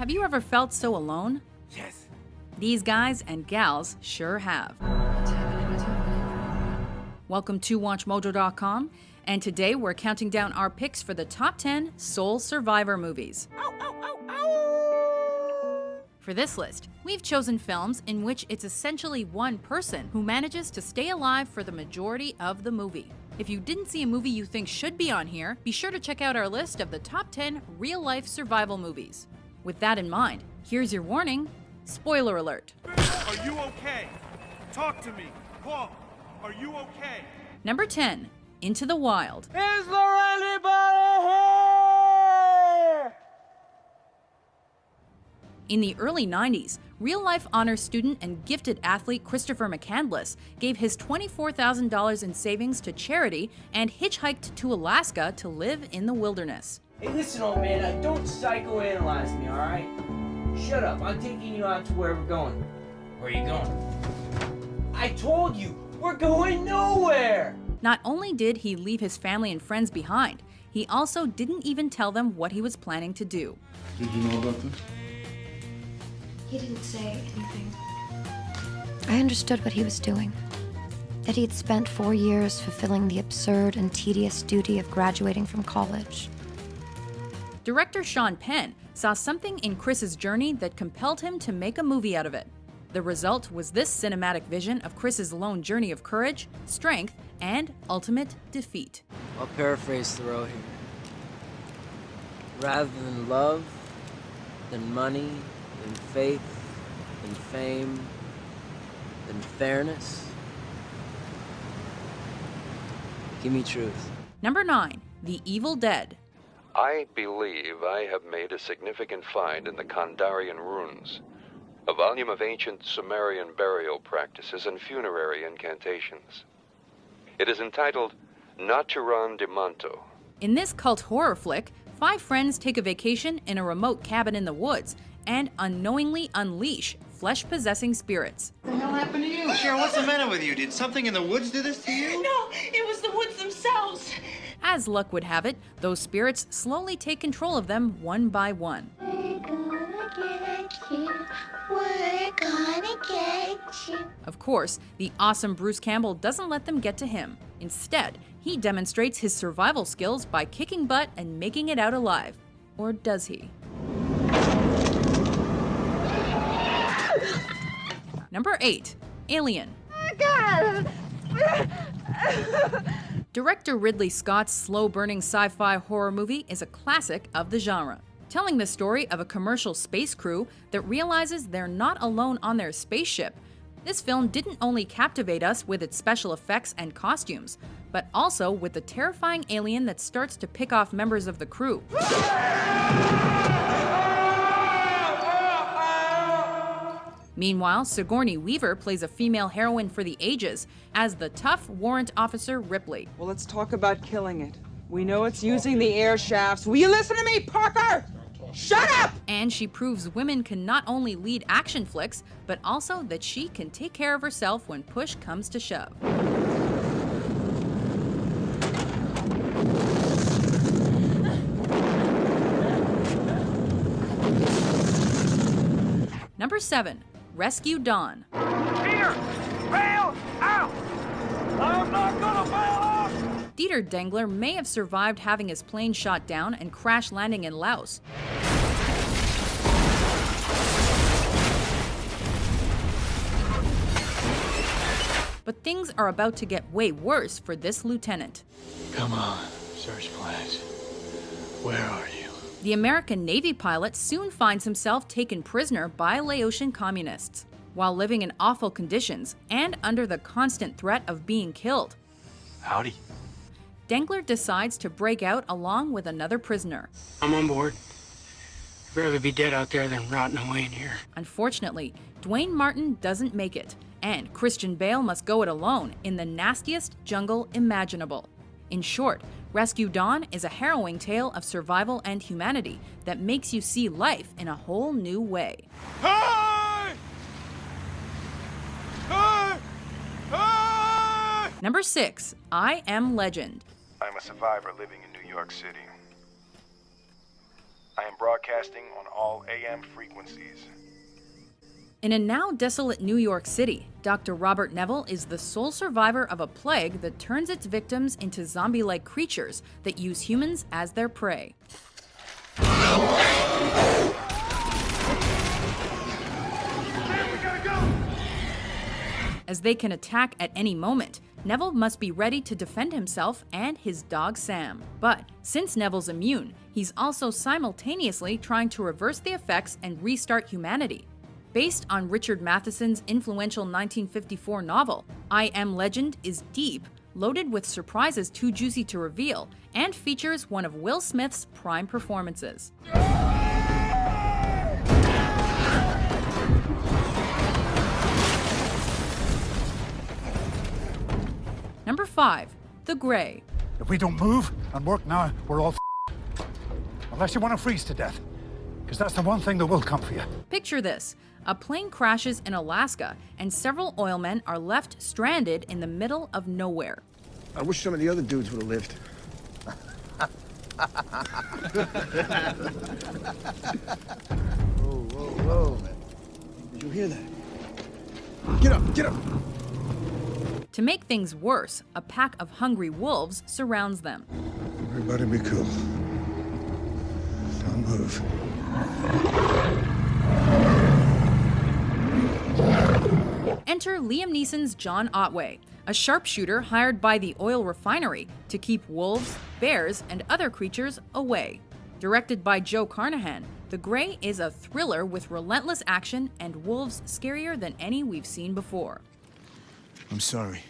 Have you ever felt so alone? Yes. These guys and gals sure have. Welcome to WatchMojo.com, and today we're counting down our picks for the top 10 Soul Survivor movies. For this list, we've chosen films in which it's essentially one person who manages to stay alive for the majority of the movie. If you didn't see a movie you think should be on here, be sure to check out our list of the top 10 real-life survival movies. With that in mind, here's your warning. Spoiler alert. Are you okay? Talk to me. Paul, are you okay? Number 10, Into the Wild. Is there anybody here? In the early 90s, real-life honors student and gifted athlete Christopher McCandless gave his $24,000 in savings to charity and hitchhiked to Alaska to live in the wilderness. Hey, listen, old man, don't psychoanalyze me, all right? Shut up. I'm taking you out to where we're going. Where are you going? I told you, we're going nowhere! Not only did he leave his family and friends behind, he also didn't even tell them what he was planning to do. Did you know about this? He didn't say anything. I understood what he was doing. That he had spent 4 years fulfilling the absurd and tedious duty of graduating from college. Director Sean Penn saw something in Chris's journey that compelled him to make a movie out of it. The result was this cinematic vision of Chris's lone journey of courage, strength, and ultimate defeat. I'll paraphrase Thoreau here. Rather than love, than money, than faith, than fame, than fairness, give me truth. Number 9, The Evil Dead. I believe I have made a significant find in the Kandarian runes, a volume of ancient Sumerian burial practices and funerary incantations. It is entitled Naturan de Manto. In this cult horror flick, 5 friends take a vacation in a remote cabin in the woods and unknowingly unleash flesh-possessing spirits. What the hell happened to you? Cheryl, what's the matter with you? Did something in the woods do this to you? No, it was the woods themselves. As luck would have it, those spirits slowly take control of them one by one. We're gonna get you. We're gonna get you. Of course, the awesome Bruce Campbell doesn't let them get to him. Instead, he demonstrates his survival skills by kicking butt and making it out alive. Or does he? Number 8, Alien. Director Ridley Scott's slow-burning sci-fi horror movie is a classic of the genre, telling the story of a commercial space crew that realizes they're not alone on their spaceship. This film didn't only captivate us with its special effects and costumes, but also with the terrifying alien that starts to pick off members of the crew. Meanwhile, Sigourney Weaver plays a female heroine for the ages as the tough warrant officer Ripley. Well, let's talk about killing it. We know it's using the air shafts. Will you listen to me, Parker? Shut up! And she proves women can not only lead action flicks, but also that she can take care of herself when push comes to shove. Number 7, Rescue Dawn. Peter, bail out! I'm not gonna bail out! Dieter Dengler may have survived having his plane shot down and crash landing in Laos. But things are about to get way worse for this lieutenant. Come on, search plans. Where are you? The American Navy pilot soon finds himself taken prisoner by Laotian communists, while living in awful conditions and under the constant threat of being killed. Howdy. Dengler decides to break out along with another prisoner. I'm on board. I'd rather be dead out there than rotting away in here. Unfortunately, Dwayne Martin doesn't make it, and Christian Bale must go it alone in the nastiest jungle imaginable. In short, Rescue Dawn is a harrowing tale of survival and humanity that makes you see life in a whole new way. Hey! Hey! Hey! Number 6, I Am Legend. I'm a survivor living in New York City. I am broadcasting on all AM frequencies. In a now desolate New York City, Dr. Robert Neville is the sole survivor of a plague that turns its victims into zombie-like creatures that use humans as their prey. As they can attack at any moment, Neville must be ready to defend himself and his dog Sam. But since Neville's immune, he's also simultaneously trying to reverse the effects and restart humanity. Based on Richard Matheson's influential 1954 novel, I Am Legend is deep, loaded with surprises too juicy to reveal, and features one of Will Smith's prime performances. Number 5, The Grey. If we don't move and work now, we're all unless you want to freeze to death, because that's the one thing that will come for you. Picture this. A plane crashes in Alaska, and several oilmen are left stranded in the middle of nowhere. I wish some of the other dudes would have lived. Whoa. Did you hear that? Get up! To make things worse, a pack of hungry wolves surrounds them. Everybody be cool. Don't move. Enter Liam Neeson's John Otway, a sharpshooter hired by the oil refinery to keep wolves, bears, and other creatures away. Directed by Joe Carnahan, The Grey is a thriller with relentless action and wolves scarier than any we've seen before. I'm sorry.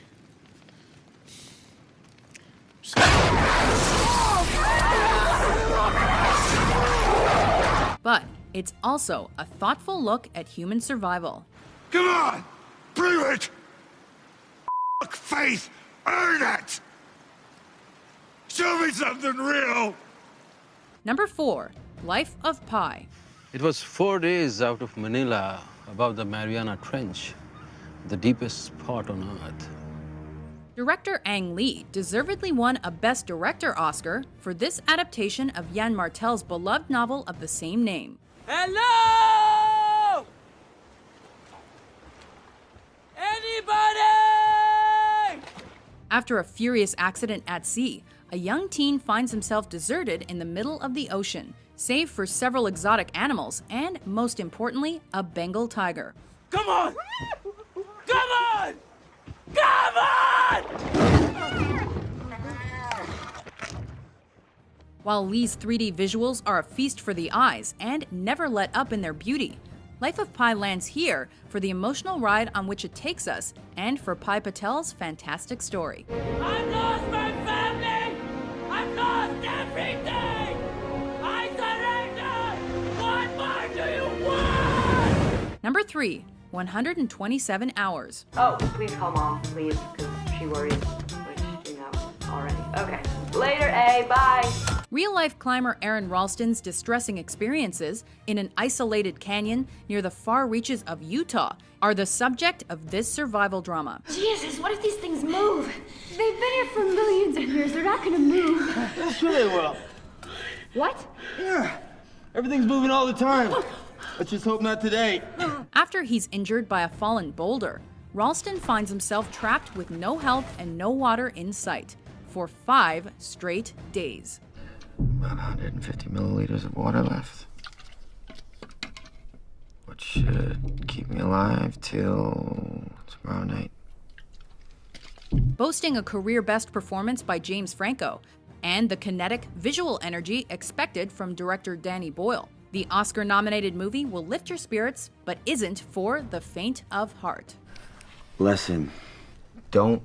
But it's also a thoughtful look at human survival. Come on! Bring it! Faith! Earn it! Show me something real! Number 4, Life of Pi. It was 4 days out of Manila, above the Mariana Trench, the deepest spot on Earth. Director Ang Lee deservedly won a Best Director Oscar for this adaptation of Yann Martel's beloved novel of the same name. Hello! Anybody? After a furious accident at sea, a young teen finds himself deserted in the middle of the ocean, save for several exotic animals and, most importantly, a Bengal tiger. Come on! Come on! Come on! While Lee's 3D visuals are a feast for the eyes and never let up in their beauty, Life of Pi lands here for the emotional ride on which it takes us and for Pai Patel's fantastic story. I've lost my family! I've lost everything! I surrender! What more do you want? Number 3, 127 Hours. Oh, please call Mom, please, because she worries, which you know already. Okay. Later, A. Bye. Real-life climber Aaron Ralston's distressing experiences in an isolated canyon near the far reaches of Utah are the subject of this survival drama. Jesus, what if these things move? They've been here for millions of years. They're not gonna move. Sure they will. What? Yeah. Everything's moving all the time. Let's just hope not today. After he's injured by a fallen boulder, Ralston finds himself trapped with no help and no water in sight for 5 straight days. About 150 milliliters of water left, which should keep me alive till tomorrow night. Boasting a career best performance by James Franco and the kinetic visual energy expected from director Danny Boyle, the Oscar-nominated movie will lift your spirits, but isn't for the faint of heart. Lesson: don't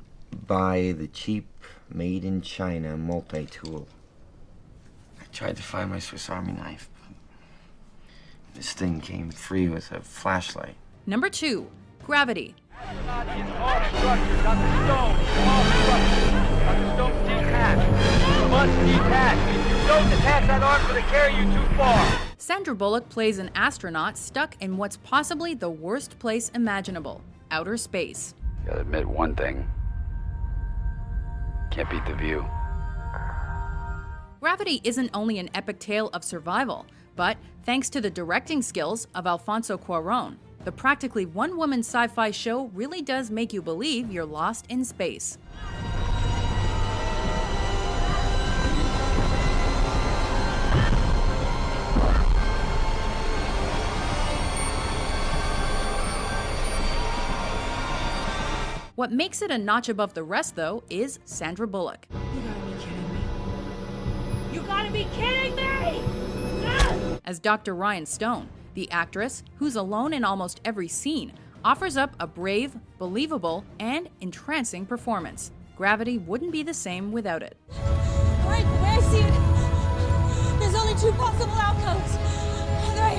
buy the cheap made-in-China multi-tool. I tried to find my Swiss Army knife, but this thing came free with a flashlight. Number 2, Gravity. Sandra Bullock plays an astronaut stuck in what's possibly the worst place imaginable, outer space. Gotta admit one thing. Can't beat the view. Gravity isn't only an epic tale of survival, But thanks to the directing skills of Alfonso Cuarón, the practically one-woman sci-fi show really does make you believe you're lost in space. What makes it a notch above the rest, though, is Sandra Bullock. You gotta be kidding me. You gotta be kidding me! As Dr. Ryan Stone, the actress, who's alone in almost every scene, offers up a brave, believable, and entrancing performance. Gravity wouldn't be the same without it. Right the way I see it, there's only two possible outcomes. Either I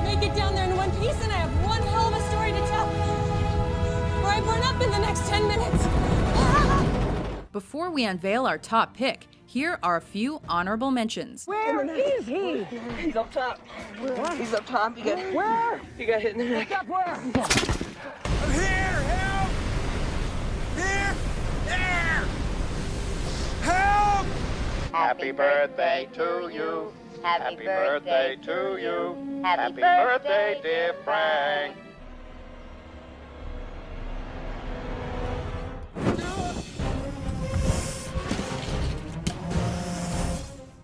make it down there in one piece and I have one hell of a story to tell, or I burn up in the next 10 minutes. Before we unveil our top pick, here are a few honorable mentions. Where is he? He's up top. Where? He's up top. You got Where? You got hit in the neck. Up where? I'm here! Help! Here! There! Help! Happy birthday to you. Happy birthday to you. Happy birthday, dear Frank.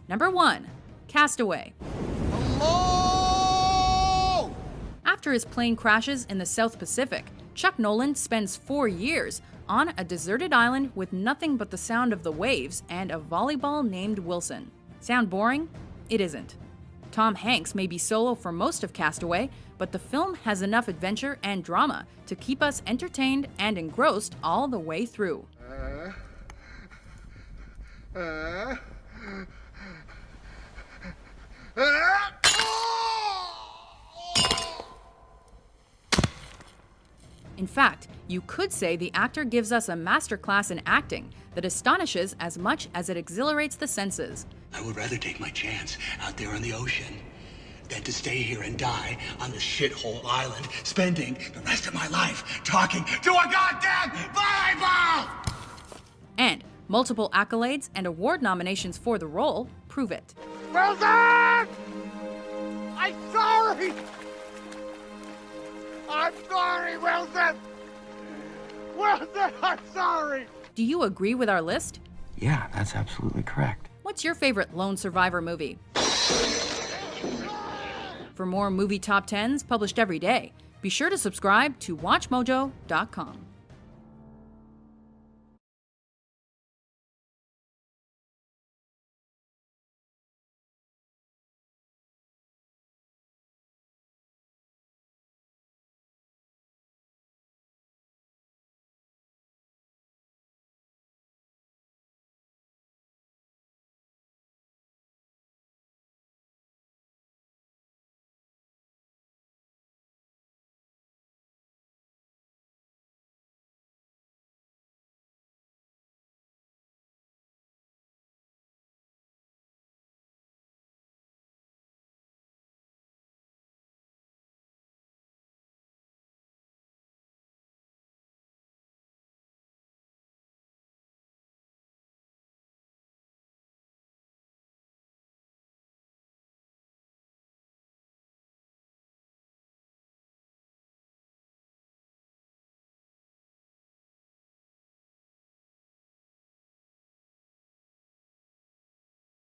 Number 1, Castaway. Hello! After his plane crashes in the South Pacific, Chuck Nolan spends 4 years on a deserted island with nothing but the sound of the waves and a volleyball named Wilson. Sound boring? It isn't. Tom Hanks may be solo for most of Castaway, but the film has enough adventure and drama to keep us entertained and engrossed all the way through. In fact, you could say the actor gives us a masterclass in acting that astonishes as much as it exhilarates the senses. I would rather take my chance out there in the ocean than to stay here and die on this shithole island, spending the rest of my life talking to a goddamn volleyball! And multiple accolades and award nominations for the role prove it. Wilson! I'm sorry! I'm sorry, Wilson! Wilson, I'm sorry! Do you agree with our list? Yeah, that's absolutely correct. What's your favorite lone survivor movie? For more movie top 10s published every day, be sure to subscribe to WatchMojo.com.